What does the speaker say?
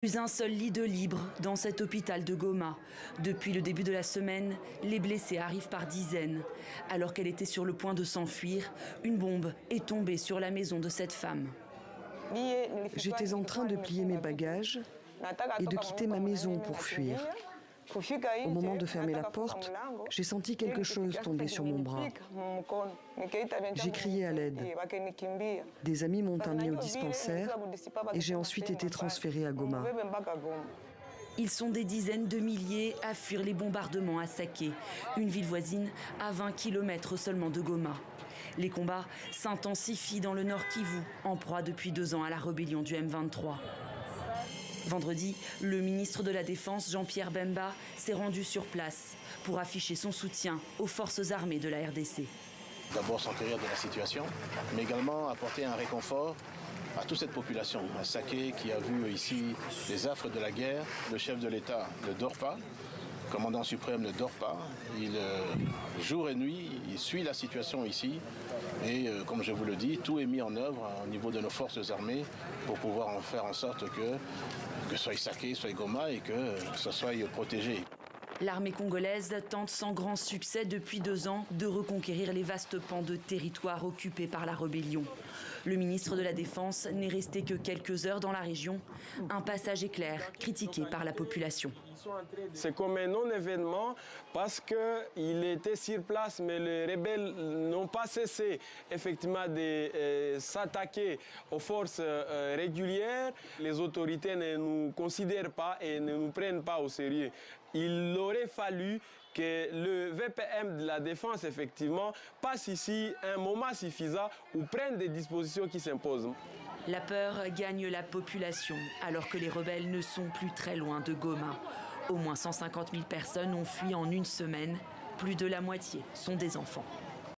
Plus un seul lit de libre dans cet hôpital de Goma. Depuis le début de la semaine, les blessés arrivent par dizaines. Alors qu'elle était sur le point de s'enfuir, une bombe est tombée sur la maison de cette femme. J'étais en train de plier mes bagages et de quitter ma maison pour fuir. Au moment de fermer la porte, j'ai senti quelque chose tomber sur mon bras. J'ai crié à l'aide. Des amis m'ont amené au dispensaire et j'ai ensuite été transférée à Goma. Ils sont des dizaines de milliers à fuir les bombardements à Saké, une ville voisine à 20 km seulement de Goma. Les combats s'intensifient dans le Nord Kivu, en proie depuis 2 ans à la rébellion du M23. Vendredi, le ministre de la Défense, Jean-Pierre Bemba, s'est rendu sur place pour afficher son soutien aux forces armées de la RDC. D'abord s'enquérir de la situation, mais également apporter un réconfort à toute cette population. À Saké qui a vu ici les affres de la guerre, le chef de l'État ne dort pas, le commandant suprême ne dort pas, jour et nuit, il suit la situation ici et comme je vous le dis, tout est mis en œuvre au niveau de nos forces armées pour pouvoir en faire en sorte que soit Saké, soit Goma et que ça soit protégé. L'armée congolaise tente sans grand succès depuis 2 ans de reconquérir les vastes pans de territoire occupés par la rébellion. Le ministre de la Défense n'est resté que quelques heures dans la région. Un passage éclair critiqué par la population. C'est comme un non-événement parce qu'il était sur place, mais les rebelles n'ont pas cessé effectivement de s'attaquer aux forces régulières. Les autorités ne nous considèrent pas et ne nous prennent pas au sérieux. Il aurait fallu que le VPM de la Défense, effectivement, passe ici un moment suffisant ou prenne des dispositions qui s'imposent. La peur gagne la population alors que les rebelles ne sont plus très loin de Goma. Au moins 150 000 personnes ont fui en 1 semaine. Plus de la moitié sont des enfants.